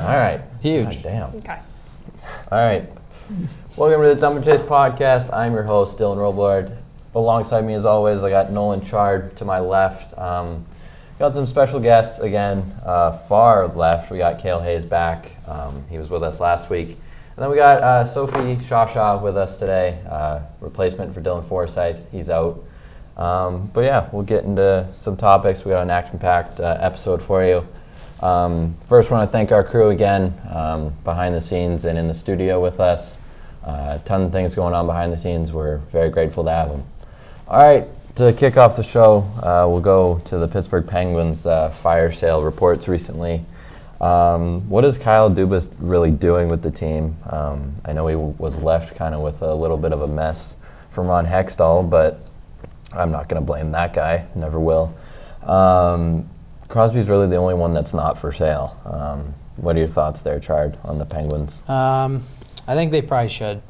All right. Huge. God damn. Okay. All right. Welcome to the Dumb and Chase podcast. I'm your host, Dylan Robillard. Alongside me, as always, I got Nolan Chard to my left. Got some special guests again. Far left, we got Cale Hayes back. He was with us last week. And then we got Sophie Sciascia with us today, replacement for Dylan Forsythe. He's out. But yeah, we'll get into some topics. We got an action-packed episode for you. First, want to thank our crew again, behind the scenes and in the studio with us. A ton of things going on behind the scenes. We're very grateful to have them. All right, to kick off the show, we'll go to the Pittsburgh Penguins fire sale reports recently. What is Kyle Dubas really doing with the team? I know he was left kind of with a little bit of a mess from Ron Hextall, but I'm not going to blame that guy. Never will. Crosby's really the only one that's not for sale. What are your thoughts there, Chard, on the Penguins? I think they probably should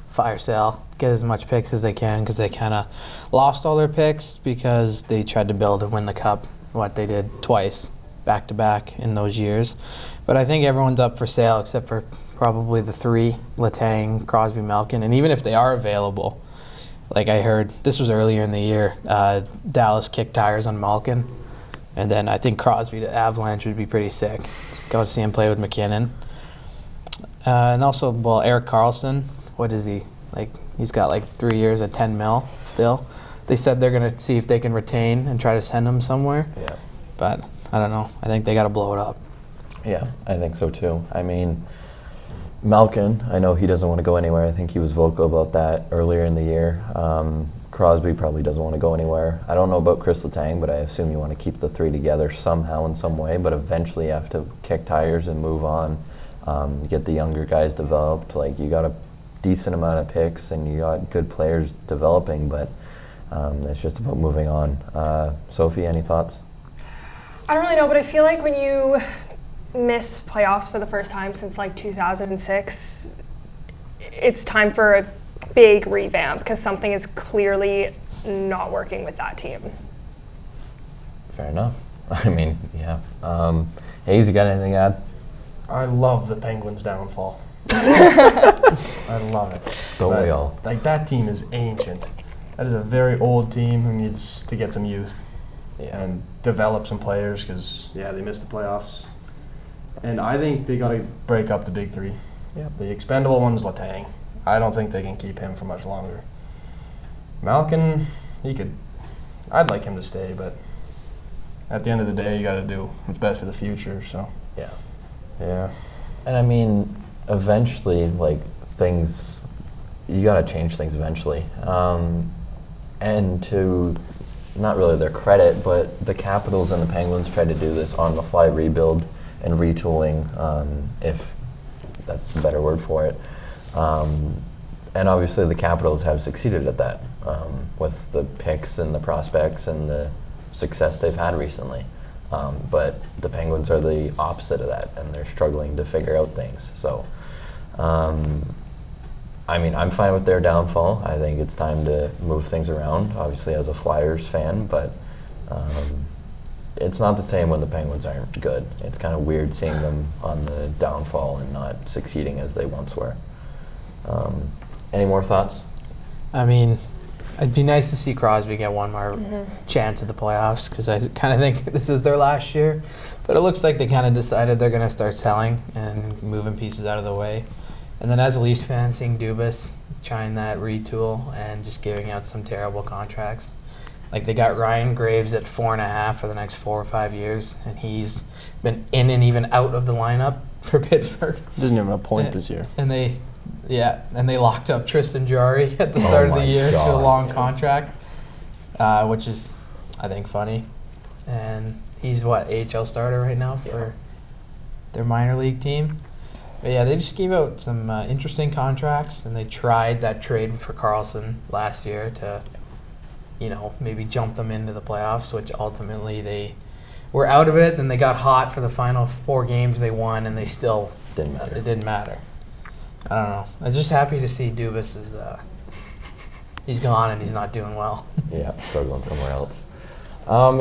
fire sale, get as much picks as they can, because they kind of lost all their picks because they tried to build and win the cup, what they did twice, back-to-back in those years. But I think everyone's up for sale except for probably the three, Letang, Crosby, Malkin, and even if they are available, like I heard, this was earlier in the year, Dallas kicked tires on Malkin. And then I think Crosby to Avalanche would be pretty sick. Go to see him play with McKinnon. And also, well, Erik Karlsson, what is he? Like, he's got like 3 years at 10 mil still. They said they're going to see if they can retain and try to send him somewhere. Yeah. But I don't know. I think they got to blow it up. Yeah, I think so too. I mean, Malkin, I know he doesn't want to go anywhere. I think he was vocal about that earlier in the year. Crosby probably doesn't want to go anywhere. I don't know about Chris Letang, but I assume you want to keep the three together somehow in some way, but eventually you have to kick tires and move on. Get the younger guys developed. Like, you got a decent amount of picks and you got good players developing, but it's just about moving on. Sophie, any thoughts? I don't really know, but I feel like when you miss playoffs for the first time since like 2006, it's time for a big revamp because something is clearly not working with that team. Fair enough. I mean, yeah. Hayes, you got anything to add? I love the Penguins' downfall. I love it. Don't we all? Like, that team is ancient. That is a very old team who needs to get some youth and develop some players because, they missed the playoffs. And I think they got to break up the big three. Yeah. The expendable one's Letang. I don't think they can keep him for much longer. Malkin, I'd like him to stay, but at the end of the day, you got to do what's best for the future, so. Yeah. Yeah. And I mean, eventually, like, you got to change things eventually. And to, not really their credit, but the Capitals and the Penguins tried to do this on-the-fly rebuild and retooling, if that's a better word for it. And obviously the Capitals have succeeded at that, with the picks and the prospects and the success they've had recently. But the Penguins are the opposite of that, and they're struggling to figure out things. So, I mean, I'm fine with their downfall. I think it's time to move things around, obviously as a Flyers fan, but it's not the same when the Penguins aren't good. It's kind of weird seeing them on the downfall and not succeeding as they once were. Any more thoughts? I mean, it'd be nice to see Crosby get one more chance at the playoffs because I kind of think this is their last year. But it looks like they kind of decided they're going to start selling and moving pieces out of the way. And then as a Leafs fan, seeing Dubas trying that retool and just giving out some terrible contracts. Like, they got Ryan Graves at 4.5 for the next 4 or 5 years, and he's been in and even out of the lineup for Pittsburgh. He doesn't even have a point this year. And they locked up Tristan Jarry at the start of the year to a long contract, which is, I think, funny. And he's, AHL starter right now for their minor league team. But yeah, they just gave out some interesting contracts, and they tried that trade for Karlsson last year to, maybe jump them into the playoffs, which ultimately they were out of it. Then they got hot for the final 4 games they won, and they still Didn't matter. It didn't matter. I don't know. I'm just happy to see Dubas is he's gone and he's not doing well. Yeah, struggling somewhere else.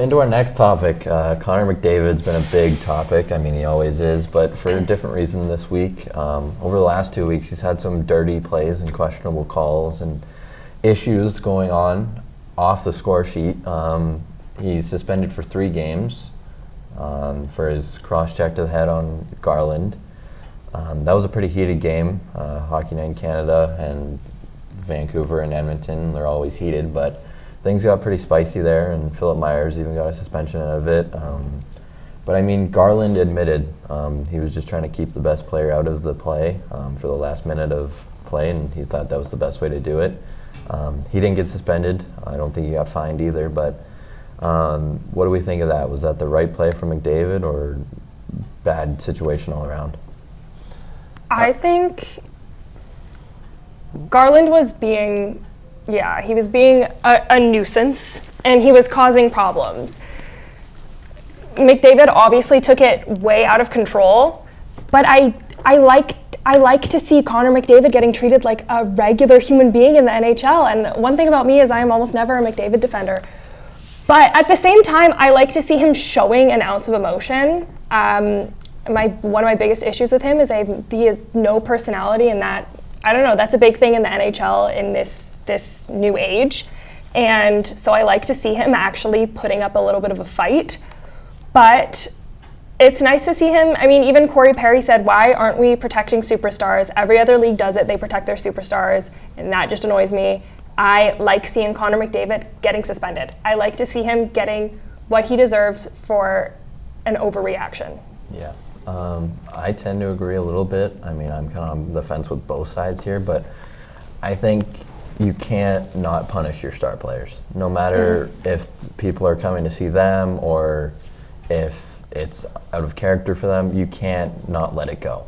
Into our next topic, Connor McDavid's been a big topic. I mean, he always is, but for a different reason this week. Over the last 2 weeks, he's had some dirty plays and questionable calls and issues going on off the score sheet. He's suspended for 3 games for his cross-check to the head on Garland. That was a pretty heated game. Hockey Night in Canada and Vancouver and Edmonton, they're always heated, but things got pretty spicy there, and Philip Myers even got a suspension out of it. But I mean, Garland admitted he was just trying to keep the best player out of the play for the last minute of play, and he thought that was the best way to do it. He didn't get suspended. I don't think he got fined either, but what do we think of that? Was that the right play from McDavid or bad situation all around? I think Garland was being a nuisance, and he was causing problems. McDavid obviously took it way out of control, but I like to see Connor McDavid getting treated like a regular human being in the NHL. And one thing about me is I am almost never a McDavid defender. But at the same time, I like to see him showing an ounce of emotion. One of my biggest issues with him is he has no personality, and that, I don't know, that's a big thing in the NHL in this new age. And so I like to see him actually putting up a little bit of a fight. But it's nice to see him. I mean, even Corey Perry said, why aren't we protecting superstars? Every other league does it. They protect their superstars, and that just annoys me. I like seeing Connor McDavid getting suspended. I like to see him getting what he deserves for an overreaction. Yeah. I tend to agree a little bit. I mean, I'm kind of on the fence with both sides here, but I think you can't not punish your star players, no matter if people are coming to see them or if it's out of character for them. You can't not let it go.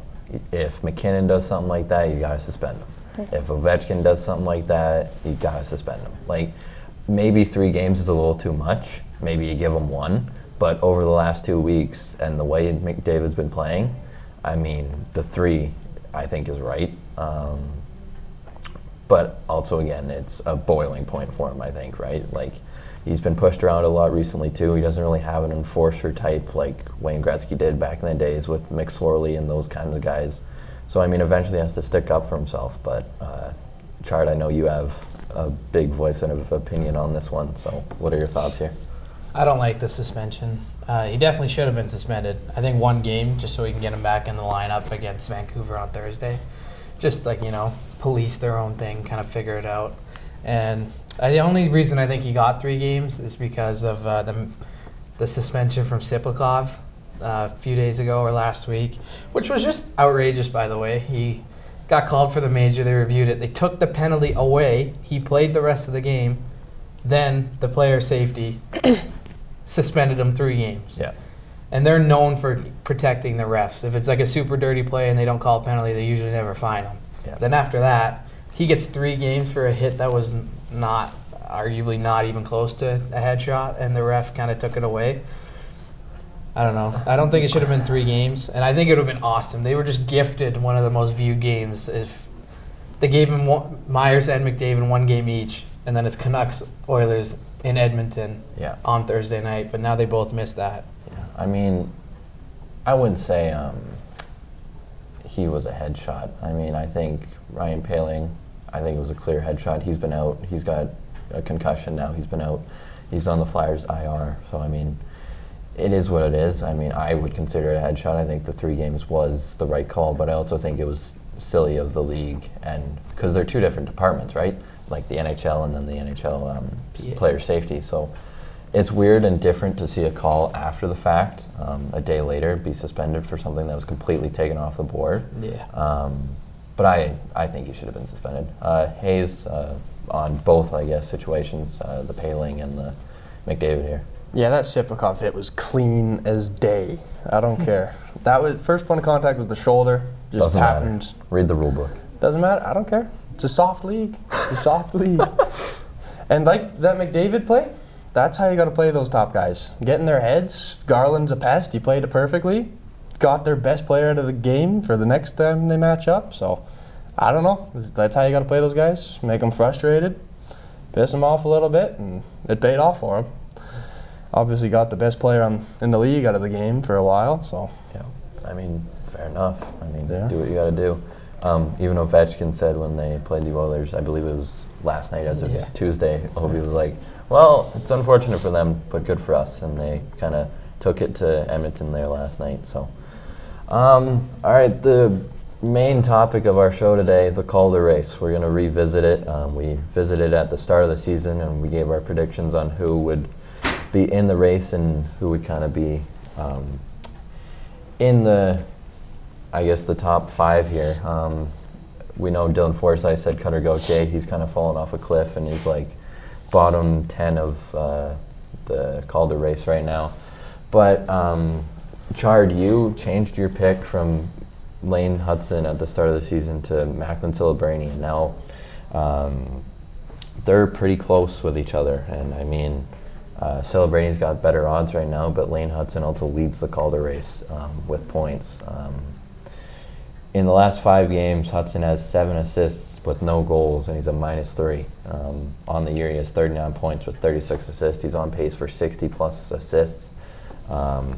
If McKinnon does something like that, you gotta suspend him. If Ovechkin does something like that, you gotta suspend him. Like, maybe 3 games is a little too much. Maybe you give him 1. But over the last 2 weeks and the way McDavid's been playing, I mean, the 3, I think, is right. But also, again, it's a boiling point for him, I think, right? Like, he's been pushed around a lot recently, too. He doesn't really have an enforcer type like Wayne Gretzky did back in the days with Mick Sorley and those kinds of guys. So, I mean, eventually he has to stick up for himself. But, Chard, I know you have a big voice and opinion on this one. So what are your thoughts here? I don't like the suspension. He definitely should have been suspended. I think 1 game, just so we can get him back in the lineup against Vancouver on Thursday. Just like, police their own thing, kind of figure it out. And the only reason I think he got 3 games is because of the suspension from Siplikov a few days ago or last week, which was just outrageous, by the way. He got called for the major. They reviewed it. They took the penalty away. He played the rest of the game. Then the player safety suspended him 3 games. Yeah. And they're known for protecting the refs. If it's like a super dirty play and they don't call a penalty, they usually never fine him. Yeah. Then after that, he gets 3 games for a hit that was arguably not even close to a headshot, and the ref kind of took it away. I don't know. I don't think it should have been 3 games, and I think it would have been awesome. They were just gifted one of the most viewed games if they gave him Myers and McDavid 1 game each, and then it's Canucks Oilers in Edmonton on Thursday night, but now they both missed that. Yeah. I mean, I wouldn't say he was a headshot. I mean, I think Ryan Poehling, I think it was a clear headshot. He's been out. He's got a concussion now. He's been out. He's on the Flyers IR. So, I mean, it is what it is. I mean, I would consider it a headshot. I think the 3 games was the right call, but I also think it was silly of the league, and because they're 2 different departments, right? Like the NHL and then the NHL player safety. So it's weird and different to see a call after the fact, a day later, be suspended for something that was completely taken off the board. Yeah. But I think he should have been suspended. Hayes, on both, I guess, situations, the Poehling and the McDavid here. Yeah, that Siplikov hit was clean as day. I don't care. That was first point of contact with the shoulder. Just Doesn't happened. matter. Read the rule book. Doesn't matter. I don't care. It's a soft league. It's a soft league. And like that McDavid play, that's how you got to play those top guys. Get in their heads. Garland's a pest. He played it perfectly. Got their best player out of the game for the next time they match up. So I don't know. That's how you got to play those guys. Make them frustrated, piss them off a little bit, and it paid off for him. Obviously got the best player in the league out of the game for a while, so. Yeah, I mean, fair enough. I mean, Yeah. do what you got to do. Even Ovechkin said when they played the Oilers, I believe it was last night as of Tuesday, Ovi was like, well, it's unfortunate for them, but good for us. And they kind of took it to Edmonton there last night. So, all right, the main topic of our show today, the Calder race. We're going to revisit it. We visited at the start of the season, and we gave our predictions on who would be in the race and who would kind of be in the, I guess, the top 5 here. We know Dylan Forsythe said Cutter Gauthier. He's kind of fallen off a cliff, and he's like bottom 10 of the Calder race right now. But Chard, you changed your pick from Lane Hutson at the start of the season to Macklin Celebrini, and now they're pretty close with each other. And I mean, Celebrini's got better odds right now, but Lane Hutson also leads the Calder race with points. In the last 5 games, Hutson has 7 assists with no goals, and he's a -3. On the year, he has 39 points with 36 assists. He's on pace for 60-plus assists.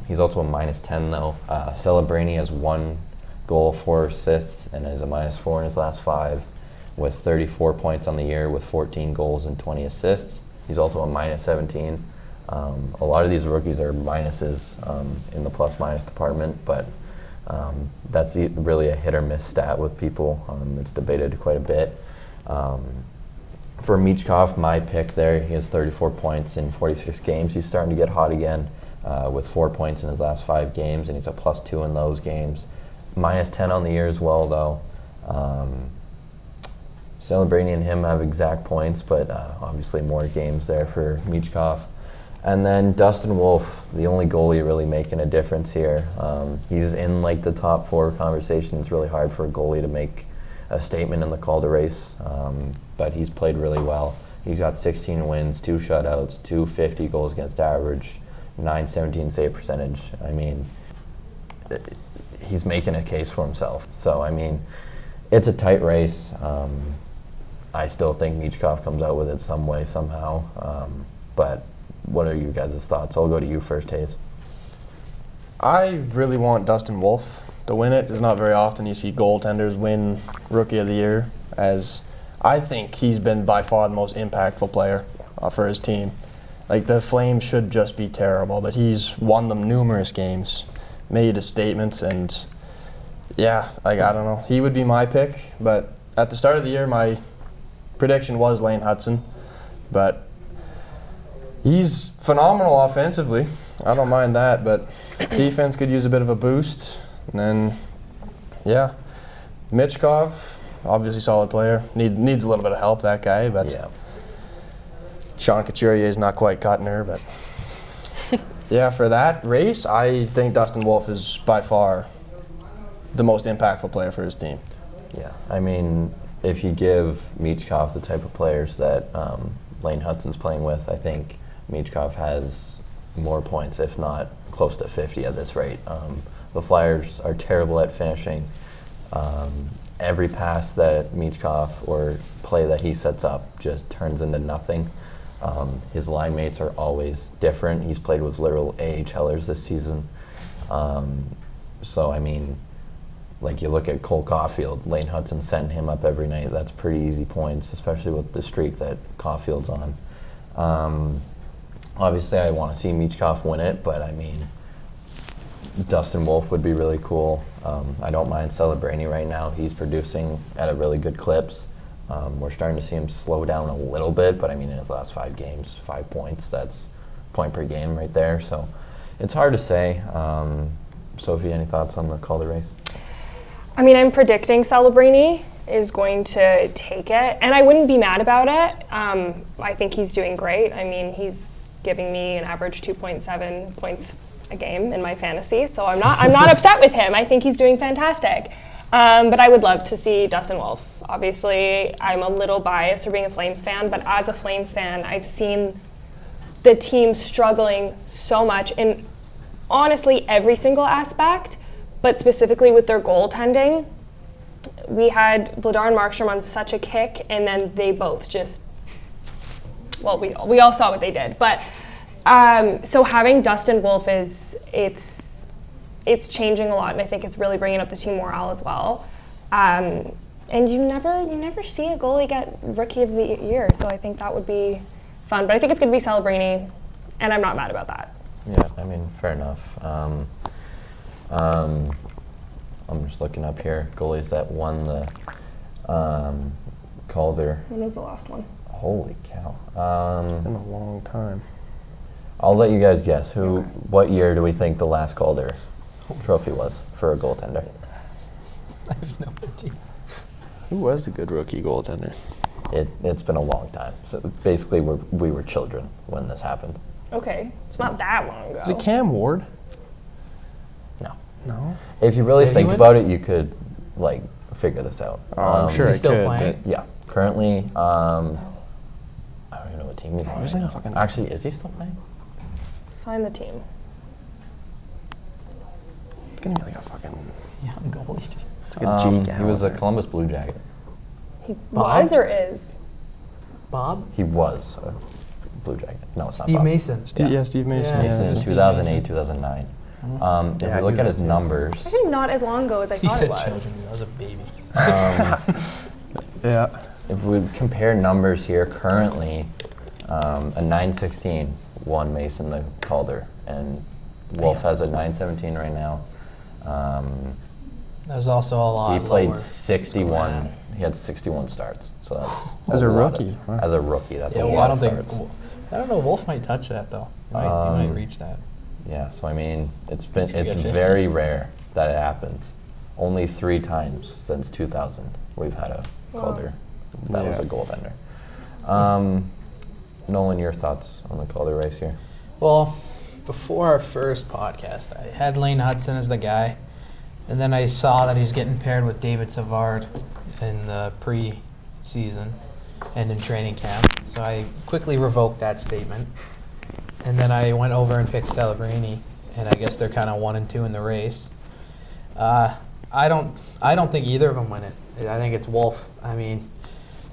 He's also a -10, though. Celebrini has 1 goal, 4 assists, and is a -4 in his last 5, with 34 points on the year with 14 goals and 20 assists. He's also a -17. A lot of these rookies are minuses in the plus-minus department, but that's really a hit-or-miss stat with people. It's debated quite a bit. For Michkov, my pick there, he has 34 points in 46 games. He's starting to get hot again with 4 points in his last 5 games, and he's a +2 in those games. -10 on the year as well, though. Celebrini and him have exact points, but obviously more games there for Michkov. And then Dustin Wolf, the only goalie really making a difference here. He's in like the top 4 conversation. It's really hard for a goalie to make a statement in the Calder race, but he's played really well. He's got 16 wins, 2 shutouts, 250 goals against average, .917 save percentage. I mean, he's making a case for himself. So, I mean, it's a tight race. I still think Michkov comes out with it some way, somehow. But what are you guys' thoughts? I'll go to you first, Hayes. I really want Dustin Wolf to win it. It's not very often you see goaltenders win Rookie of the Year, as I think he's been by far the most impactful player for his team. Like, the Flames should just be terrible, but he's won them numerous games, made his statements, and yeah, like, I don't know. He would be my pick, but at the start of the year, my prediction was Lane Hutson, but he's phenomenal offensively. I don't mind that, but defense could use a bit of a boost. And then, yeah, Michkov, obviously solid player. Needs a little bit of help, that guy, but Yeah. Sean Couturier is not quite cutting her, but yeah, for that race, I think Dustin Wolf is by far the most impactful player for his team. Yeah, I mean, if you give Michkov the type of players that Lane Hutson's playing with, I think Michkov has more points, if not close to 50 at this rate. The Flyers are terrible at finishing. Every pass that Michkov or play that he sets up just turns into nothing. His line mates are always different. He's played with literal AHLers this season. So, I mean, like, you look at Cole Caulfield, Lane Hutson setting him up every night. That's pretty easy points, especially with the streak that Caulfield's on. Obviously, I want to see Michkov win it, but I mean, Dustin Wolf would be really cool. I don't mind Celebrini right now. He's producing at a really good clips. We're starting to see him slow down a little bit, but I mean, in his last 5 games, 5 points, that's point per game right there. So it's hard to say. Sophie, any thoughts on the Calder race? I mean, I'm predicting Celebrini is going to take it, and I wouldn't be mad about it. I think he's doing great. I mean, he's giving me an average 2.7 points a game in my fantasy, so I'm not upset with him. I think he's doing fantastic. But I would love to see Dustin Wolf. Obviously, I'm a little biased for being a Flames fan, but as a Flames fan, I've seen the team struggling so much in honestly every single aspect, but specifically with their goaltending. we had Vladar and Markstrom on such a kick, and then they both just, well, we all saw what they did. But so having Dustin Wolf it's changing a lot, and I think it's really bringing up the team morale as well. And you never see a goalie get Rookie of the Year, so I think that would be fun. But I think it's going to be Celebrini, and I'm not mad about that. Yeah, I mean, fair enough. I'm just looking up here. Goalies that won the Calder. When was the last one? Holy cow. Been a long time. I'll let you guys guess. Okay. What year do we think the last Calder Trophy was for a goaltender? I have no idea. Who was the good rookie goaltender? It's been a long time. So basically, we were children when this happened. Okay, it's not that long ago. Was it Cam Ward? No. No. If you really Did he think win? about it, you could figure this out. I'm sure Is he I still could. playing? But Yeah. Currently, I don't even know what team he's on. he's right like a now. fucking- Actually, is he still playing? Find the team. it's gonna be like a fucking. Young goalie. It's like a Jake He was a Allen. Columbus Blue Jacket. He Bob? was or is? Bob? He was a Blue Jacket. No, it's not Steve Bob. Mason. Steve Mason. Yeah, Yeah, Mason in Steve 2008, Mason. 2009. If Yeah, I you look knew at that his too. numbers, Actually, not as long ago as I He thought said it was. children. I was a baby. yeah. if we compare numbers here, currently, a 916 won Mason the Calder, and Wolf has a 917 right now. That was also a lot. He played lower. 61. Yeah. He had 61 starts, so that's As a lot of- rookie, wow. As a rookie, that's Yeah, a well, lot I of don't think. starts. I don't know. Wolf might touch that though. He might reach that. Yeah, so I mean, it's It's gonna get 50. very rare that it happens. Only 3 times since 2000 we've had a Calder that was Yeah. a goaltender. Nolan, your thoughts on the Calder race here? Well, before our first podcast, I had Lane Hutson as the guy, and then I saw that he's getting paired with David Savard in the pre-season and in training camp. So I quickly revoked that statement, and then I went over and picked Celebrini, and I guess they're kind of 1 and 2 in the race. I don't think either of them win it. I think it's Wolf. I mean,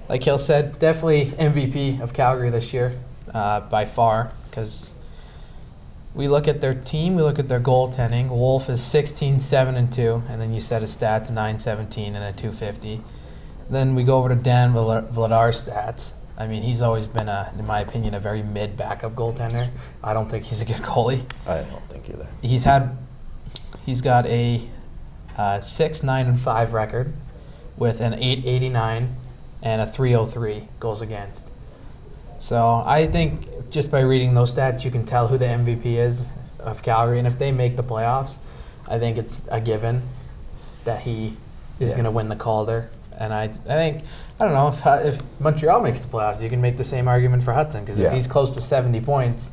like Cale said, definitely MVP of Calgary this year, by far, because we look at their team, we look at their goaltending. Wolf is 16-7-2, and then you said his stats 917 and a 250. Then we go over to Dan Vladar's stats. I mean, he's always been, in my opinion, a very mid backup goaltender. I don't think he's a good goalie. I don't think either. He's got a 6-9-5 record with an 889 and a 303 goals against. So I think just by reading those stats, you can tell who the MVP is of Calgary. And if they make the playoffs, I think it's a given that he is Yeah. going to win the Calder. And I think, I don't know, if Montreal makes the playoffs, you can make the same argument for Hutson. Because Yeah. if he's close to 70 points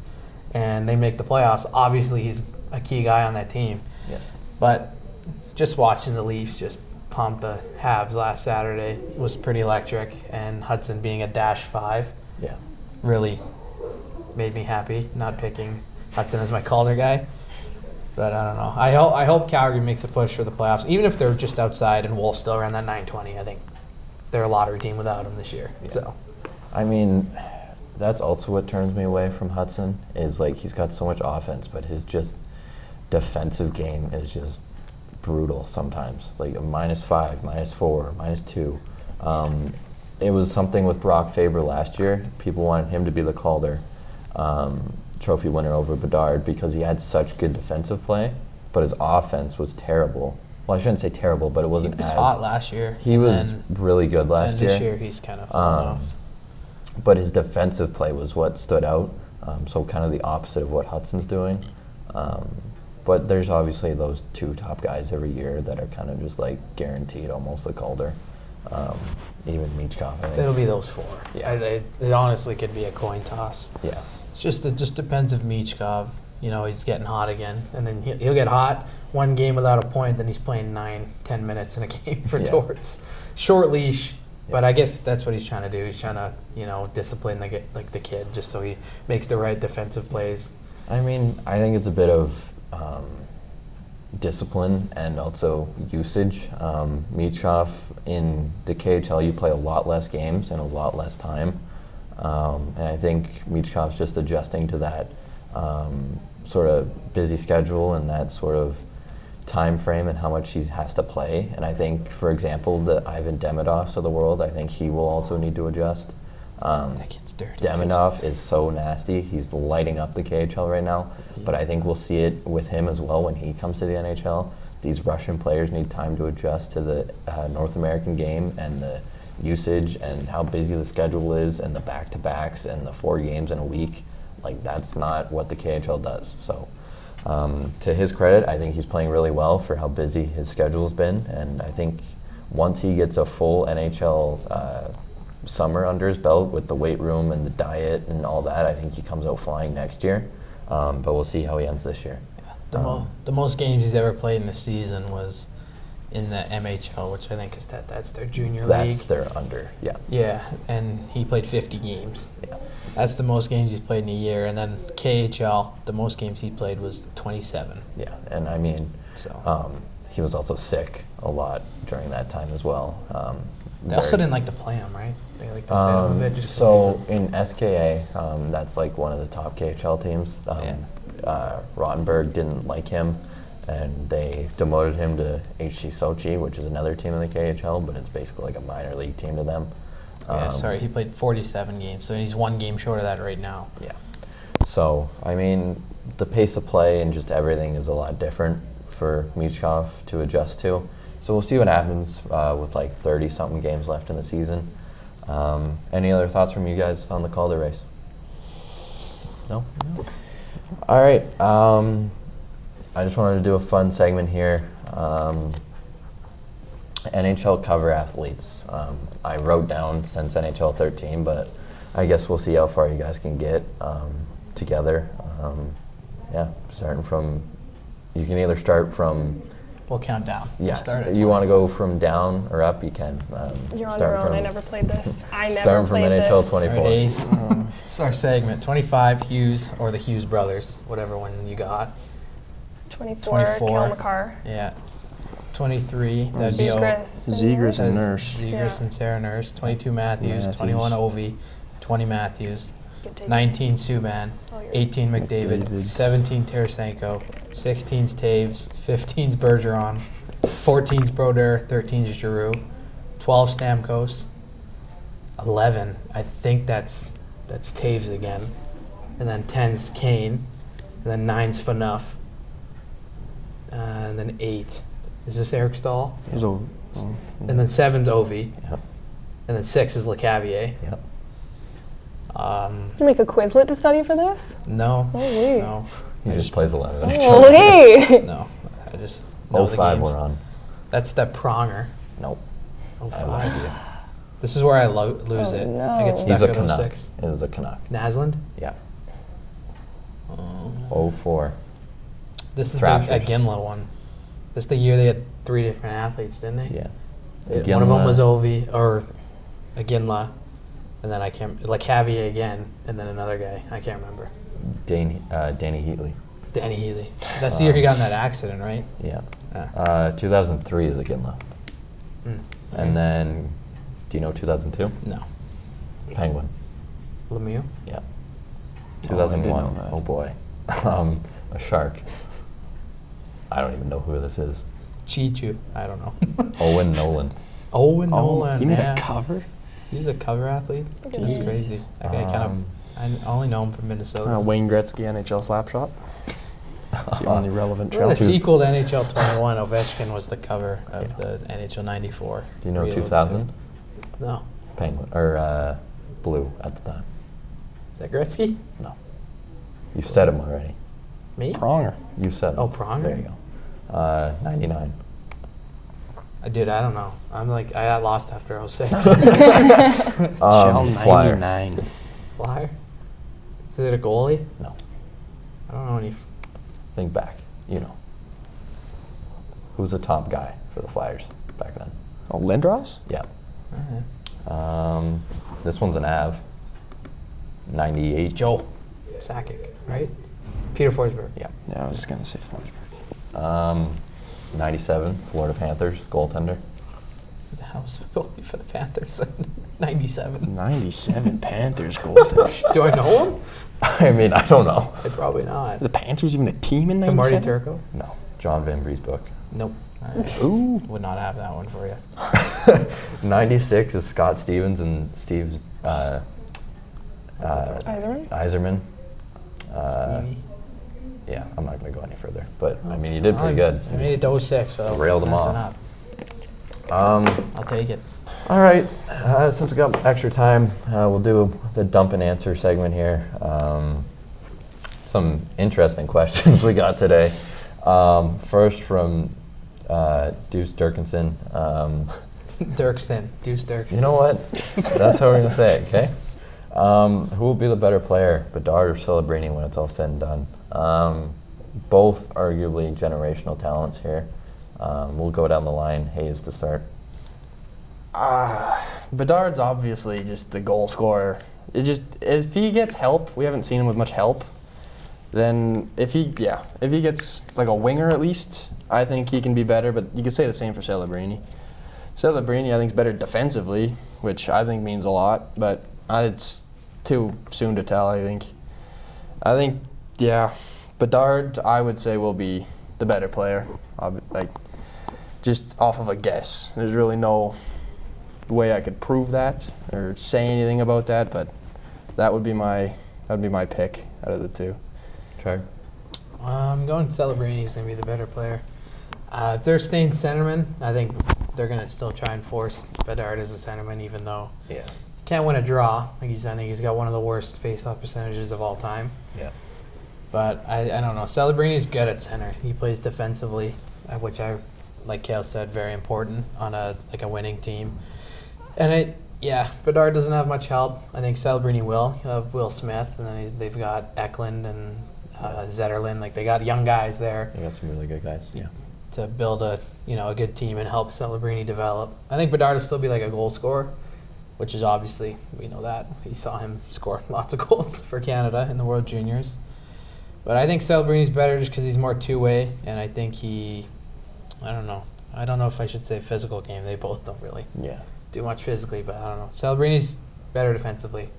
and they make the playoffs, obviously he's a key guy on that team. Yeah. But just watching the Leafs just pump the Habs last Saturday was pretty electric. And Hutson being a -5 Yeah. really made me happy, not picking Hutson as my Calder guy. But I don't know. I hope Calgary makes a push for the playoffs, even if they're just outside and Wolf still around that 920. I think they're a lottery team without him this year. Yeah. So I mean, that's also what turns me away from Hutson is like he's got so much offense, but his just defensive game is just brutal sometimes. Like a -5, -4, -2. It was something with Brock Faber last year. People wanted him to be the Calder Trophy winner over Bedard because he had such good defensive play, but his offense was terrible. Well, I shouldn't say terrible, but it he wasn't was as hot last year. he was really good last and year. this year he's kind of fallen off. But his defensive play was what stood out. So kind of the opposite of what Hudson's doing. But there's obviously those 2 top guys every year that are kind of just like guaranteed almost the Calder. Even Michkov, I think. It'll be those 4. Yeah. It honestly could be a coin toss. Yeah. It just depends if Michkov, he's getting hot again. And then he'll get hot one game without a point, then he's playing 9-10 minutes in a game for Yeah. Torts. Short leash, but Yeah. I guess that's what he's trying to do. He's trying to, discipline the kid just so he makes the right defensive plays. I mean, I think it's a bit of discipline and also usage. Michkov, in the KHL, you play a lot less games and a lot less time. And I think Michkov's just adjusting to that sort of busy schedule and that sort of time frame and how much he has to play. And I think, for example, the Ivan Demidovs of the world, I think he will also need to adjust. That kid's dirty. Demidov is so nasty. He's lighting up the KHL right now. Yeah. But I think we'll see it with him as well when he comes to the NHL. These Russian players need time to adjust to the North American game and the usage and how busy the schedule is and the back-to-backs and the 4 games in a week. Like, that's not what the KHL does. So to his credit, I think he's playing really well for how busy his schedule's been. And I think once he gets a full NHL summer under his belt with the weight room and the diet and all that, I think he comes out flying next year. But we'll see how he ends this year. Yeah. The most games he's ever played in the season was in the MHL, which I think is that's their junior league. That's their under, yeah. Yeah, and he played 50 games. Yeah. That's the most games he's played in a year. And then KHL, the most games he played was 27. Yeah, and I mean, So he was also sick a lot during that time as well. they also didn't like to play him, right? They like to sit him a bit just 'cause so in SKA, that's like one of the top KHL teams. Rottenberg didn't like him, and they demoted him to HC Sochi, which is another team in the KHL, but it's basically like a minor league team to them. he played 47 games, so he's 1 game short of that right now. Yeah. So, I mean, the pace of play and just everything is a lot different for Michkov to adjust to. So we'll see what happens with like 30-something games left in the season. Any other thoughts from you guys on the Calder race? No? All right. I just wanted to do a fun segment here. NHL Cover Athletes. I wrote down since NHL 13, but I guess we'll see how far you guys can get together. Starting from, you can either start from. We'll count down. Yeah. We'll start at You want to go from down or up? You can. You're on start your own. from- I never played this. I never Starting from played NHL this. 24. All right, Ace. It's our segment. 25, Hughes, or the Hughes brothers, whatever one you got. 24, 24. Cale McCarr. Yeah. 23, that'd be Zegras and Nurse. Zegras and Sarah Nurse. 22, Matthews. 21, Ovi. 20, Matthews. 19, Subban. 18, McDavid. McDavid. 17, Tarasenko. 16's Taves. 15's Bergeron. 14's Brodeur. 13's Giroux. 12 Stamkos. 11, I think that's Taves again. And then 10's Kane. And then 9's Phaneuf. And then 8. Is this Eric Stahl? And then 7's Ovi. Yep. And then 6 is LeCavier. Yep. You make a Quizlet to study for this? No. Holy. No. He just plays 11. Holy! No. I just know the 05 games. we're on. That's that Pronger. Nope. I have no 05. idea. This is where I lose Oh, it. no. I get He's stuck a at Canuck. 06. It was a Canuck. Naslund? Yeah. Oh. 04. This is Thrashers. the Ginla one. This is the year they had 3 different athletes, didn't they? Yeah. One of them was Ginla. Ovi, or Ginla, and then I can't, LeCavier again, and then another guy. I can't remember. Danny Heatley. Danny Healy. That's the year he got in that accident, right? Yeah. Ah. 2003 is a Ginla. Mm. And then, do you know 2002? No. Penguin. Lemieux? Yeah. Oh, I did 2001. know that. Oh boy. A Shark. I don't even know who this is. Chichu. I don't know. Owen Nolan. Owen Nolan. You made yeah. a cover? He's a cover athlete. Look at That's that. crazy. That guy I only know him from Minnesota. Wayne Gretzky NHL Slapshot. It's the only relevant Remember the trail. sequel to NHL 21, Ovechkin was the cover of the NHL 94. Do you know Reload 2000? 2. No. Penguin. Or Blue at the time. Is that Gretzky? No. You said him already. Me? Pronger. You said him. Oh, Pronger? There you go. 99. Dude, I don't know. I'm like, I got lost after 06. Shell Flyer. 99. Flyer? Is it a goalie? No. I don't know any. Think back. You know. Who's the top guy for the Flyers back then? Oh, Lindros? Yeah. This one's an Av. 98. Joe Sakic, right? Peter Forsberg. Yeah. Yeah, I was just going to say Forsberg. 97, Florida Panthers, goaltender. That was goalie for the Panthers. 97. 97 Panthers goaltender. Do I know him? I mean, I don't know. Probably not. The Panthers even a team in To Marty 97? Turco? No, John Van Briesbook. Nope. Ooh. Would not have that one for you. 96 is Scott Stevens and Steve Eiserman? Iserman. Stevie. Yeah, I'm not going to go any further. But, I mean, you did pretty good. I made it to 06, so Railed them messing off. up. I'll take it. All right, since we got extra time, we'll do the dump and answer segment here. Some interesting questions we got today. First from Deuce Dirkinson. Deuce Dirksen. You know what? That's how we're going to say it, okay? Who will be the better player, Bedard or Celebrini, when it's all said and done? Both arguably generational talents here. We'll go down the line. Hayes to start. Bedard's obviously just the goal scorer. If he gets help, we haven't seen him with much help. Then if he gets like a winger at least, I think he can be better. But you could say the same for Celebrini. Celebrini, I think, is better defensively, which I think means a lot. But it's too soon to tell. I think, Bedard, I would say, will be the better player. Like, just off of a guess. There's really no way I could prove that or say anything about that, but that would be my pick out of the two. Chard? I'm going Celebrini's going to be the better player. If they're staying centerman, I think they're going to still try and force Bedard as a centerman, even though Yeah. he can't win a draw. I think he's got one of the worst face-off percentages of all time. Yeah. But I don't know. Celebrini is good at center. He plays defensively, which like Cale said, very important on a winning team. And Bedard doesn't have much help. I think Celebrini will. He'll have Will Smith, and then they've got Eklund and Zetterlund. Like, they got young guys there They got some really good guys. Yeah. to build a good team and help Celebrini develop. I think Bedard will still be like a goal scorer, which is obviously, we know that. We saw him score lots of goals for Canada in the World Juniors. But I think Celebrini's better just because he's more two-way, and I think I don't know. I don't know if I should say physical game. They both don't really do much physically, but I don't know. Celebrini's better defensively,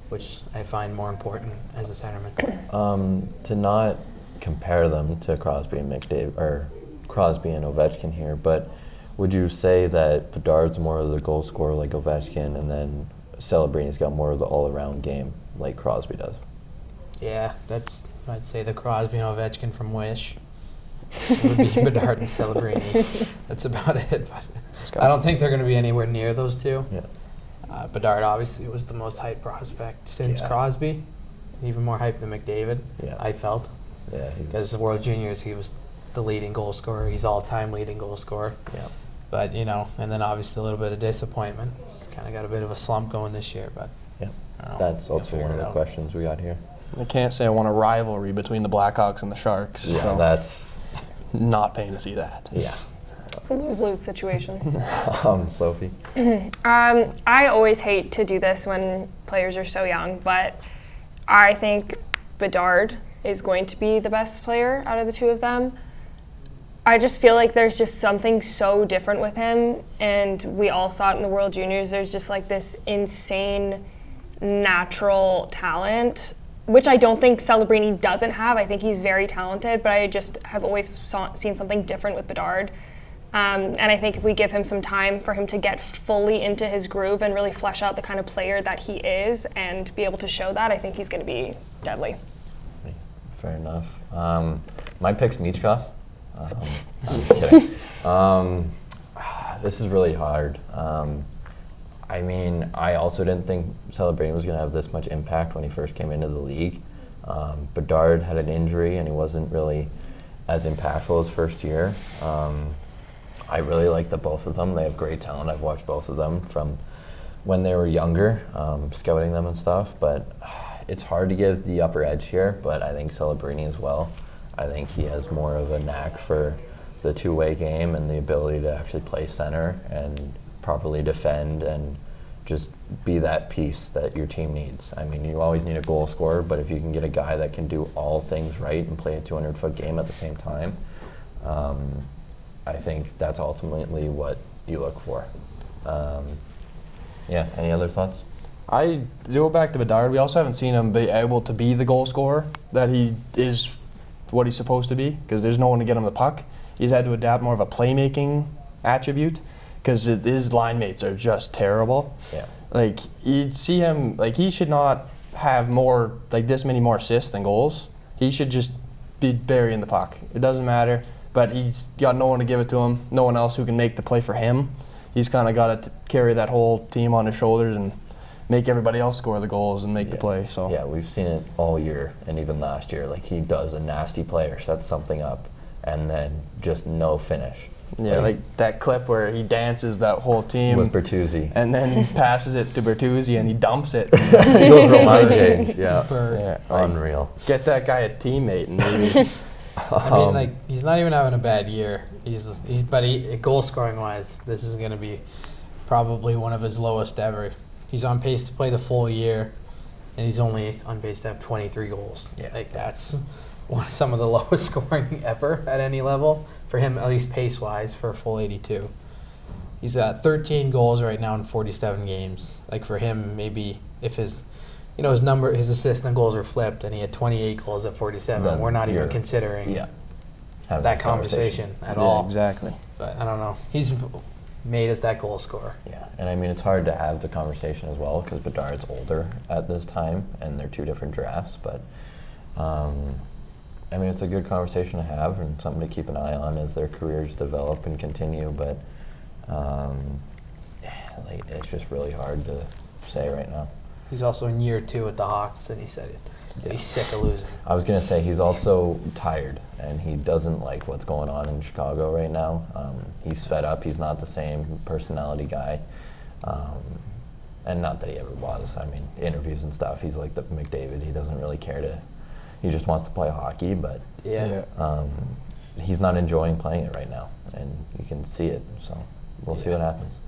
which I find more important as a centerman. To not compare them to Crosby and McDavid, or Crosby and Ovechkin here, but would you say that Bedard's more of the goal scorer like Ovechkin, and then Celebrini's got more of the all-around game like Crosby does? Yeah, I'd say the Crosby and Ovechkin from Wish. It would be Bedard and Celebrini. That's about it. But I don't think they're going to be anywhere near those two. Yeah. Bedard obviously was the most hyped prospect since Crosby, even more hyped than McDavid. Yeah. I felt. Yeah. Because the World Juniors, he was the leading goal scorer. He's all-time leading goal scorer. Yeah. But and then obviously a little bit of disappointment. He's kind of got a bit of a slump going this year. But Yeah. I don't know. That's We'll also figure one of it the out. questions we got here. I can't say I want a rivalry between the Blackhawks and the Sharks. Yeah, so that's not paying to see that. yeah. It's a lose-lose situation. Sophie. I always hate to do this when players are so young, but I think Bedard is going to be the best player out of the two of them. I just feel like there's just something so different with him, and we all saw it in the World Juniors. There's just like this insane natural talent, which I don't think Celebrini doesn't have. I think he's very talented, but I just have always seen something different with Bedard. And I think if we give him some time for him to get fully into his groove and really flesh out the kind of player that he is and be able to show that, I think he's going to be deadly. Fair enough. My pick's Michkov. I'm just kidding. This is really hard. I mean, I also didn't think Celebrini was going to have this much impact when he first came into the league. Bedard had an injury and he wasn't really as impactful his first year. I really like the both of them. They have great talent. I've watched both of them from when they were younger, scouting them and stuff. But it's hard to give the upper edge here, but I think Celebrini as well. I think he has more of a knack for the two-way game and the ability to actually play center and properly defend and just be that piece that your team needs. I mean, you always need a goal scorer, but if you can get a guy that can do all things right and play a 200-foot game at the same time, I think that's ultimately what you look for. Yeah, any other thoughts? I go back to Bedard. We also haven't seen him be able to be the goal scorer that he is what he's supposed to be, because there's no one to get him the puck. He's had to adapt more of a playmaking attribute because his line mates are just terrible. Yeah. Like, you'd see him, like, he should not have more, like, this many more assists than goals. He should just be burying the puck. It doesn't matter, but he's got no one to give it to him, no one else who can make the play for him. He's kind of got to carry that whole team on his shoulders and make everybody else score the goals and make the play. So yeah, we've seen it all year and even last year. Like, he does a nasty play or sets something up and then just no finish. yeah, like that clip where he dances that whole team With Bertuzzi. and then passes it to Bertuzzi and he dumps it. He goes for a line change. Yeah. Yeah, like, Unreal. get that guy a teammate and maybe. I mean, like, he's not even having a bad year. But goal scoring wise, this is going to be probably one of his lowest ever. He's on pace to play the full year, and he's only on pace to have 23 goals. Yeah. Like, that's some of the lowest scoring ever at any level for him, at least pace wise, for a full 82. He's got 13 goals right now in 47 games. Like, for him, maybe if his assists and goals are flipped, and he had 28 goals at 47, Then we're not even you're- considering Having that this conversation at Yeah, all. exactly. But I don't know. He's made us that goal scorer. Yeah, and I mean, it's hard to have the conversation as well because Bedard's older at this time and they're two different drafts, but I mean, it's a good conversation to have and something to keep an eye on as their careers develop and continue, but like, it's just really hard to say right now. He's also in year 2 at the Hawks, and he said it. Yeah. He's sick of losing. I was going to say he's also tired and he doesn't like what's going on in Chicago right now. He's fed up. He's not the same personality guy. And not that he ever was. I mean, interviews and stuff, he's like the McDavid. He doesn't really care to, he just wants to play hockey, but he's not enjoying playing it right now. And you can see it. So we'll see what happens.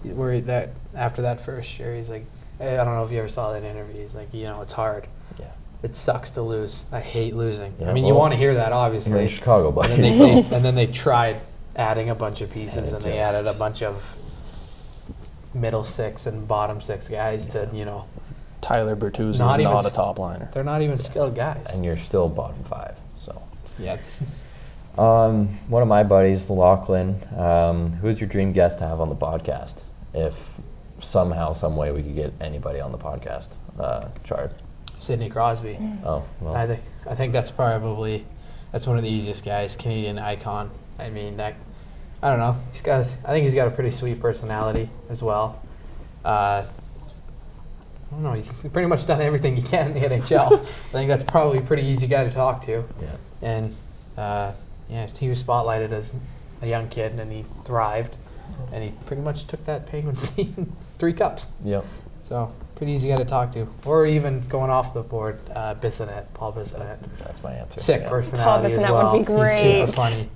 Worried that after that first year, he's like, I don't know if you ever saw that interview. He's like, it's hard. Yeah. It sucks to lose. I hate losing. Yeah, I mean, you well, want to hear that, You're obviously. in Chicago, but And then they tried adding a bunch of pieces, and they added a bunch of middle 6 and bottom 6 guys to, Tyler Bertuzzi is Not even not a s- top liner. they're not even skilled guys. and you're still bottom 5. So Yeah. one of my buddies, Lachlan, who's your dream guest to have on the podcast? If somehow, some way we could get anybody on the podcast, Chard. Sidney Crosby. Oh, well. I think that's one of the easiest guys, Canadian icon. I mean, I don't know. I think he's got a pretty sweet personality as well. I don't know. He's pretty much done everything he can in the NHL. I think that's probably a pretty easy guy to talk to. Yeah. And he was spotlighted as a young kid, and he thrived. And he pretty much took that Penguins team 3 cups. Yep. So pretty easy guy to talk to. Or even going off the board, Paul Bissonnette. That's my answer. Sick Yeah. personality as Bissonnette well. would be great. He's super funny.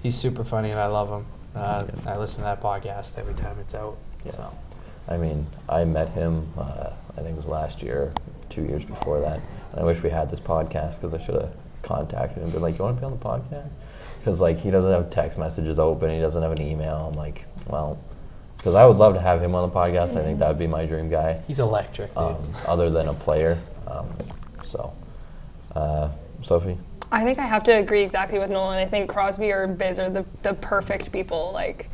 He's super funny, and I love him. I listen to that podcast every time it's out. Yeah. So I mean, I met him, I think it was last year, 2 years before that. And I wish we had this podcast because I should have contacted him and been like, you want to be on the podcast? Because, like, he doesn't have text messages open. He doesn't have an email. I'm like, well, because I would love to have him on the podcast. I think that would be my dream guy. he's electric, dude. Other than a player. Sophie? I think I have to agree exactly with Nolan. I think Crosby or Biz are the perfect people. Like,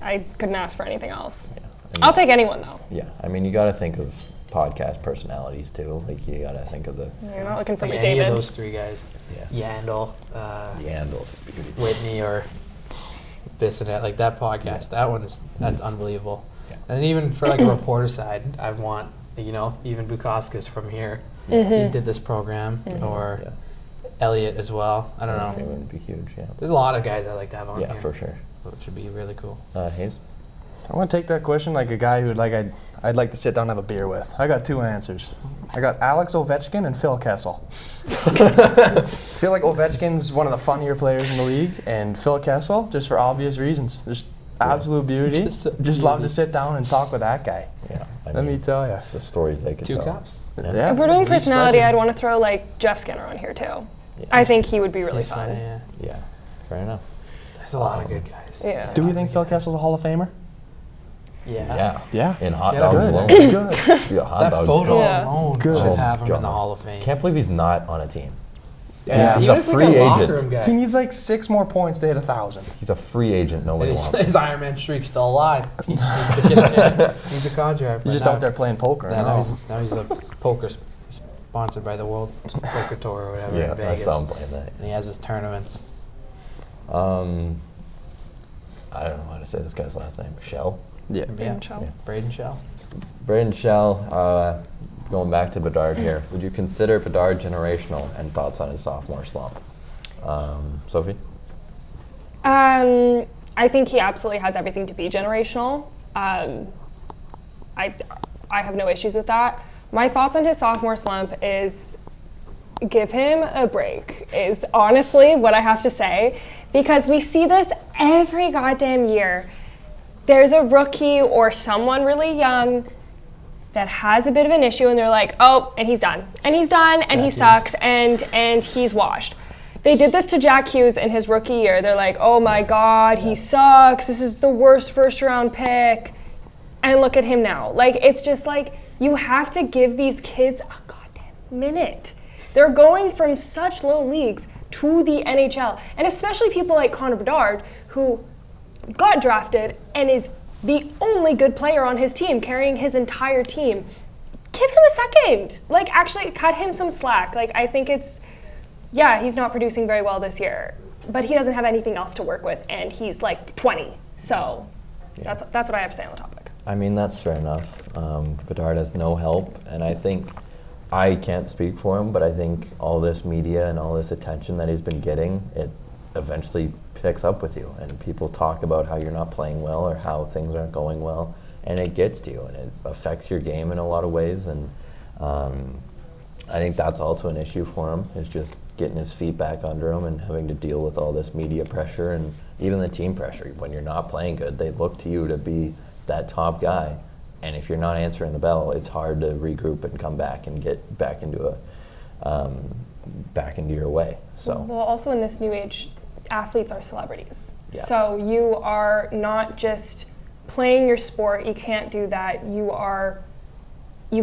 I couldn't ask for anything else. Yeah. I'll take anyone, though. Yeah. I mean, you got to think of podcast personalities, too. Like, you got to think of the You're not looking for Like any of McDavid. those 3 guys. Yeah. Yandel, Yandles. Beauty. Whitney, or Bissonnette. Like, that podcast, that's unbelievable. Yeah. And even for, like, a reporter side, I want, even Bukowskis from here. He did this program, or Yeah. Elliot as well. I don't It know. would be huge, yeah. There's a lot of guys I like to have on Yeah, here. for sure. Which would be really cool. Hayes? I want to take that question like a guy who I'd like to sit down and have a beer with. I got 2 answers. I got Alex Ovechkin and Phil Kessel. I feel like Ovechkin's one of the funnier players in the league, and Phil Kessel, just for obvious reasons, just absolute beauty. Just love to sit down and talk with that guy. Yeah. Let me tell you. The stories they could 2 tell. cups. Yeah. If we're doing he's personality, legend. I'd want to throw, like, Jeff Skinner on here, too. Yeah. I think he would be really He's fun. funny, yeah. Yeah. Fair enough. There's a lot of good guys. Yeah. Do we think Phil Kessel's a Hall of Famer? Yeah. Yeah. In hot Get dogs him. alone. Good. Yeah, hot That dog photo Yeah. alone Good. should have him John. in the Hall of Fame. Can't believe he's not on a team. Yeah, he's he a was free like a locker agent. room guy. He needs like 6 more points to hit 1,000. He's a free agent. Nobody His, wants him. his Iron Man streak's still alive. He just needs to get a chance. Needs a contract. He's but just now- out there playing poker. Yeah, now. now he's a poker sponsored by the World Poker Tour or whatever Yeah, in I Vegas. saw him playing that. And he has his tournaments. I don't know how to say this guy's last name. Shell? Yeah. Braden Shell. Yeah. Braden Shell. Braden Shell, going back to Bedard here. Would you consider Bedard generational, and thoughts on his sophomore slump? Sophie? I think he absolutely has everything to be generational. I have no issues with that. My thoughts on his sophomore slump is give him a break, is honestly what I have to say, because we see this every goddamn year. There's a rookie or someone really young that has a bit of an issue and they're like, oh, and he's done. And he's done, and he sucks, and he's washed. They did this to Jack Hughes in his rookie year. They're like, oh my God, he sucks. This is the worst first round pick. And look at him now. Like, it's just like, you have to give these kids a goddamn minute. They're going from such low leagues to the NHL. And especially people like Connor Bedard, who got drafted and is the only good player on his team, carrying his entire team. Give him a second. Like, actually cut him some slack. Like, I think it's, yeah, he's not producing very well this year, but he doesn't have anything else to work with, and he's like 20. So that's what I have to say on the topic. I mean, that's fair enough. Bedard has no help, and I think, I can't speak for him, but I think all this media and all this attention that he's been getting, it eventually picks up with you, and people talk about how you're not playing well or how things aren't going well, and it gets to you, and it affects your game in a lot of ways, and I think that's also an issue for him, is just getting his feet back under him and having to deal with all this media pressure and even the team pressure. When you're not playing good, they look to you to be that top guy, and if you're not answering the bell, it's hard to regroup and come back and get back into your way. So Well, also in this new age, athletes are celebrities. Yeah. So you are not just playing your sport. You can't do that. You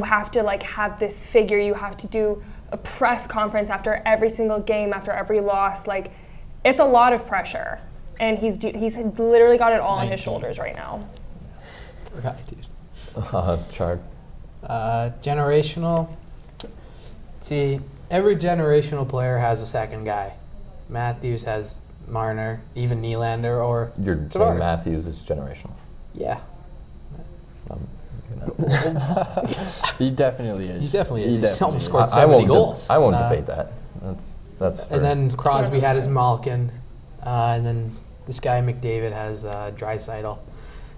have to like have this figure. You have to do a press conference after every single game, after every loss. Like, it's a lot of pressure, and he's literally got it all on his shoulders right now. Right, dude. Chard. Generational. See, every generational player has a second guy. Matthews has Marner, even Nylander, or You're saying Tavares. Matthews is generational. Yeah. He definitely is. He definitely is. He almost scored I 70 won't goals. I won't debate that. That's fair. And then Crosby had his Malkin, and then this guy McDavid has Draisaitl.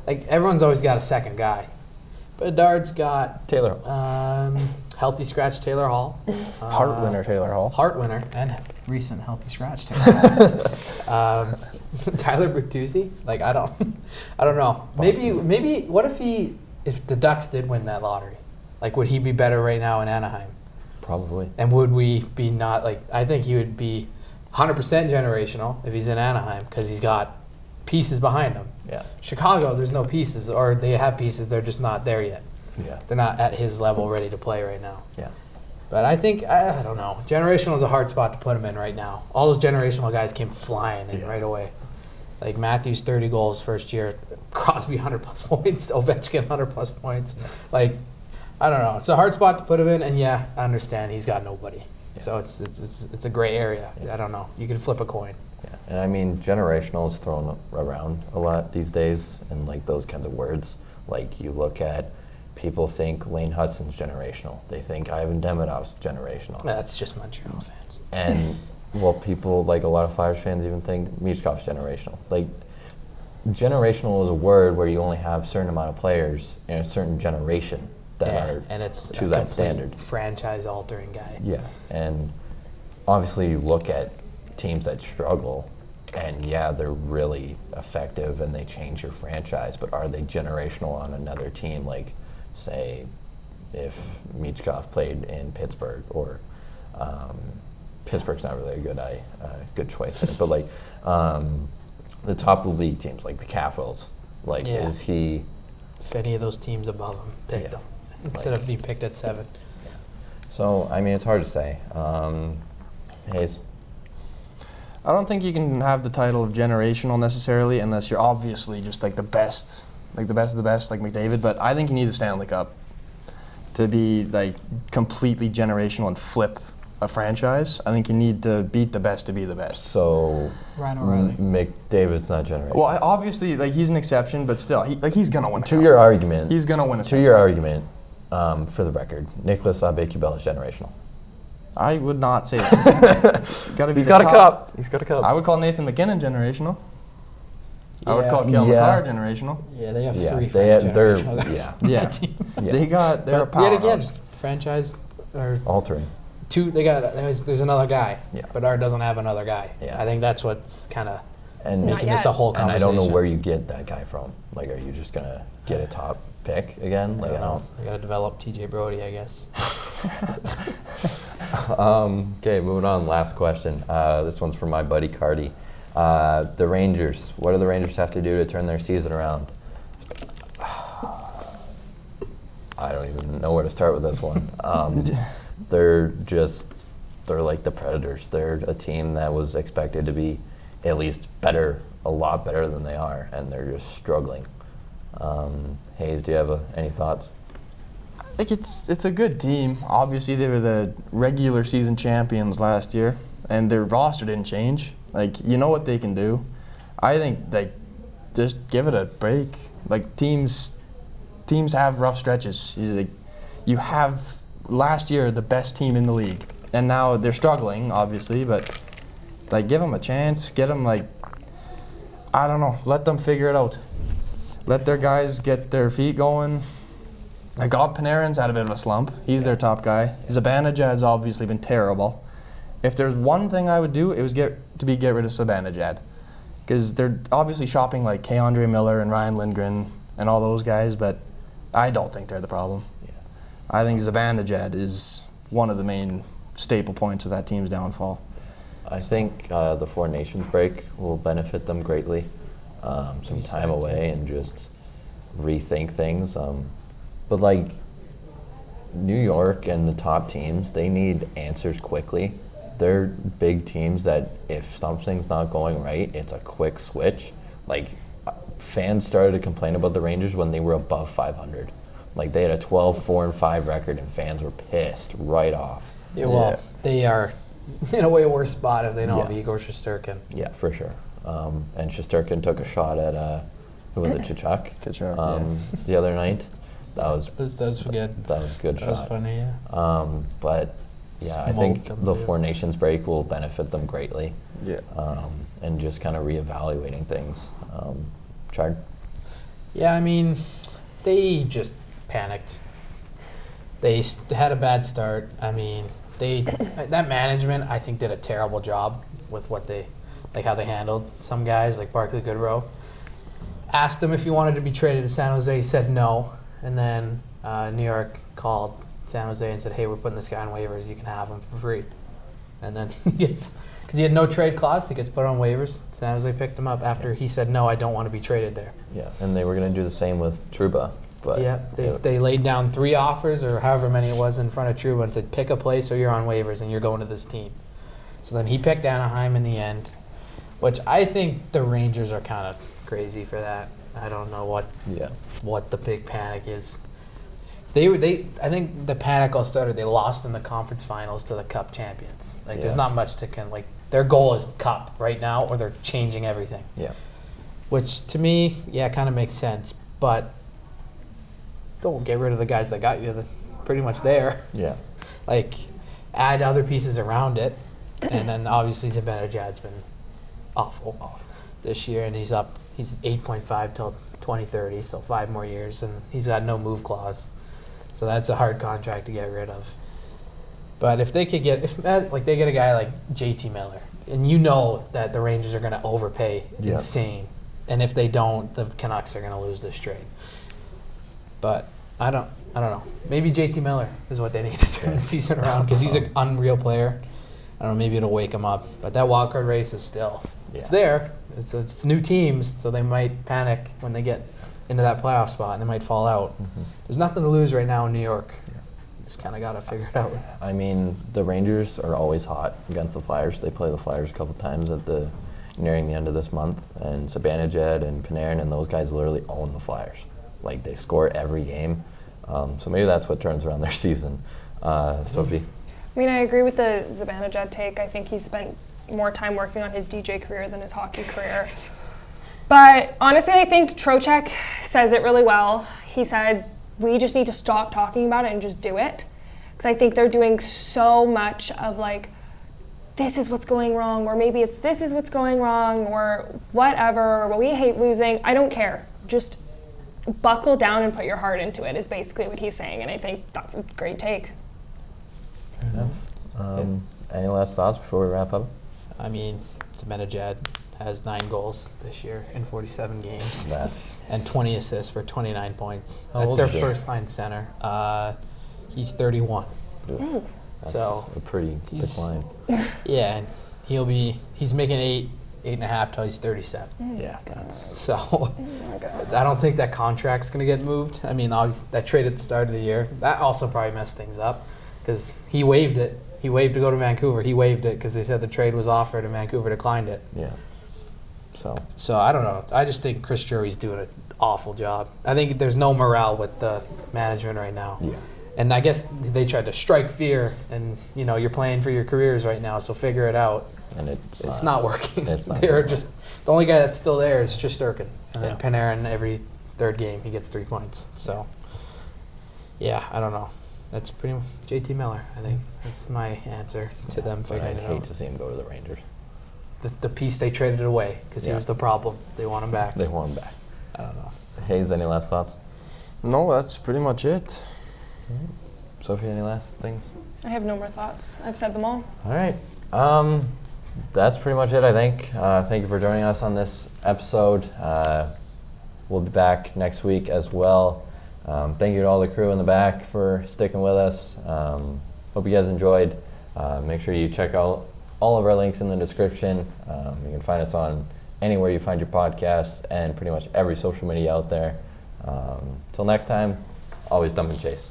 Like, everyone's always got a second guy. Bedard's got Taylor. healthy scratch Taylor Hall. Hart winner Taylor Hall. Hart winner and recent healthy scratch Taylor Hall. Tyler Bertuzzi. Like, I don't know. Maybe what if the Ducks did win that lottery? Like, would he be better right now in Anaheim? Probably. And would we be not, like, I think he would be 100% generational if he's in Anaheim, because he's got pieces behind him. Yeah. Chicago, there's no pieces, or they have pieces, they're just not there yet. Yeah. They're not at his level ready to play right now. Yeah. But I think, I don't know, generational is a hard spot to put him in right now. All those generational guys came flying in right away. Like, Matthews, 30 goals first year, Crosby, 100-plus points, Ovechkin, 100-plus points. Like, I don't know. It's a hard spot to put him in, and yeah, I understand he's got nobody. Yeah. So it's a gray area. Yeah. I don't know. You can flip a coin. Yeah. And I mean, generational is thrown around a lot these days, and like those kinds of words. Like, you look at, people think Lane Hutson's generational. They think Ivan Demitov's generational. That's just Montreal fans. And well, people, like a lot of Flyers fans, even think Michkov's generational. Like, generational is a word where you only have a certain amount of players in a certain generation that are and it's to a that complete standard. franchise-altering guy. Yeah, and obviously you look at teams that struggle, and yeah, they're really effective and they change your franchise, but are they generational on another team? Like, say, if Michkov played in Pittsburgh, or Pittsburgh's not really a good choice there. But like the top of the league teams, like the Capitals, like is he? If any of those teams above him picked him instead of being picked at 7. So I mean, it's hard to say. Hayes. I don't think you can have the title of generational necessarily unless you're obviously just like the best of the best, like McDavid. But I think you need a Stanley Cup to be like completely generational and flip a franchise. I think you need to beat the best to be the best. So Ryan O'Reilly. McDavid's not generational. Well, obviously, like he's an exception, but still, he's gonna win. To your argument, he's gonna win. To your argument, for the record, Nicholas Aube-Kubel is generational. I would not say that. He's got a cup. He's got a cup. I would call Nathan McKinnon generational. I would call Cale Makar generational. Yeah, they have 3 generational guys. They're a powerhouse. Yet again, franchise or altering. 2. There's another guy, but Art doesn't have another guy. Yeah. I think that's what's kind of and making this a whole and conversation. I don't know where you get that guy from. Like, are you just gonna get a top pick again? Like, I don't. I gotta develop TJ Brody, I guess. Okay, moving on. Last question. This one's from my buddy Cardi. The Rangers. What do the Rangers have to do to turn their season around? I don't even know where to start with this one. They're like the Predators. They're a team that was expected to be at least better, a lot better than they are, and they're just struggling. Hayes, do you have any thoughts? I think it's a good team. Obviously, they were the regular season champions last year, and their roster didn't change. Like, you know what they can do. I think just give it a break. Like, teams have rough stretches. You have last year the best team in the league, and now they're struggling, obviously, but like give them a chance. Get them I don't know. Let them figure it out. Let their guys get their feet going. Like, Panarin's had a bit of a slump. He's their top guy. Zibanejad's obviously been terrible. If there's one thing I would do, it was get rid of Zibanejad, because they're obviously shopping like K'Andre Miller and Ryan Lindgren and all those guys, but I don't think they're the problem. Yeah. I think Zibanejad is one of the main staple points of that team's downfall. I think the Four Nations break will benefit them greatly. Some time away and just rethink things. But like New York and the top teams, they need answers quickly. They're big teams that if something's not going right, it's a quick switch. Like, fans started to complain about the Rangers when they were above 500. Like, they had a 12-4-5 record, and fans were pissed right off. Yeah, well, they are in a way worse spot if they don't have Igor Shesterkin. Yeah, for sure. And Shesterkin took a shot at, who was it, Tkachuk? Tkachuk, the other night. That was good. That was a good shot. That was funny, yeah. But yeah, I think the Four Nations break will benefit them greatly. Yeah. And just kind of reevaluating things. Chard? Yeah, I mean, they just panicked. They had a bad start. I mean, that management, I think, did a terrible job with what how they handled some guys, like Barclay Goodrow. Asked him if he wanted to be traded to San Jose. He said no. And then New York called San Jose and said, hey, we're putting this guy on waivers. You can have him for free. And then because he had no trade clause, he gets put on waivers. San Jose picked him up after he said, no, I don't want to be traded there. Yeah, and they were going to do the same with Trouba. But yeah, they laid down 3 offers or however many it was in front of Trouba and said, pick a place or you're on waivers and you're going to this team. So then he picked Anaheim in the end, which I think the Rangers are kind of crazy for that. I don't know what the big panic is. I think the panic all started. They lost in the conference finals to the Cup champions. There's not much to their goal is Cup right now, or they're changing everything. Yeah. Which to me, kind of makes sense. But don't get rid of the guys that got you. They're pretty much there. Yeah. Add other pieces around it, and then obviously Zibanejad's been awful this year, and he's 8.5 till 2030, so 5 more years, and he's got no move clause. So that's a hard contract to get rid of. But if they could get, they get a guy like JT Miller, and you know that the Rangers are going to overpay insane, and if they don't, the Canucks are going to lose this trade. But I don't know. Maybe JT Miller is what they need to turn the season around, because he's an unreal player. I don't know, maybe it'll wake them up. But that wild card race is still, it's Yeah. there. It's new teams, so they might panic when they get into that playoff spot and they might fall out. There's nothing to lose right now in New York. Just kind of got to figure it out. I mean, the Rangers are always hot against the Flyers. They play the Flyers a couple times nearing the end of this month, and Zibanejad and Panarin and those guys literally own the Flyers. Like, they score every game. So maybe that's what turns around their season. Sophie? I mean, I agree with the Zibanejad take. I think he spent more time working on his DJ career than his hockey career. But honestly, I think Trocheck says it really well. He said, we just need to stop talking about it and just do it. Because I think they're doing so much of like, this is what's going wrong, or maybe it's this is what's going wrong, or whatever, or we hate losing. I don't care. Just buckle down and put your heart into it is basically what he's saying, and I think that's a great take. Fair enough. Any last thoughts before we wrap up? I mean, Zibanejad has 9 goals this year in 47 games. And 20 assists for 29 points. How That's old their is he? first-line center. He's 31. Ooh. So a pretty decline. yeah, and he's making 8.5 till he's 37. Yeah, that's So I don't think that contract's going to get moved. I mean, obviously, that trade at the start of the year, that also probably messed things up because he waived it. He waived to go to Vancouver. He waived it because they said the trade was offered and Vancouver declined it. yeah. So I don't know. I just think Chris Drury's doing an awful job. I think there's no morale with the management right now. Yeah. And I guess they tried to strike fear, and you're playing for your careers right now, so figure it out. And It's not working. It's not They're working. just the only guy that's still there is Shesterkin, and Yeah. then Panarin every third game he gets 3 points. So yeah, I don't know. That's pretty much JT Miller. I think that's my answer to them But figuring I'd it hate out. to see him go to the Rangers. The piece they traded away because he Yeah. was the problem. They want him back. They want him back. I don't know. Hayes, any last thoughts? No, that's pretty much it. Sophie, any last things? I have no more thoughts. I've said them all. All right. That's pretty much it, I think. Thank you for joining us on this episode. We'll be back next week as well. Thank you to all the crew in the back for sticking with us. Hope you guys enjoyed. Make sure you check out all of our links in the description. You can find us on anywhere you find your podcasts and pretty much every social media out there. Till next time, always dump and chase.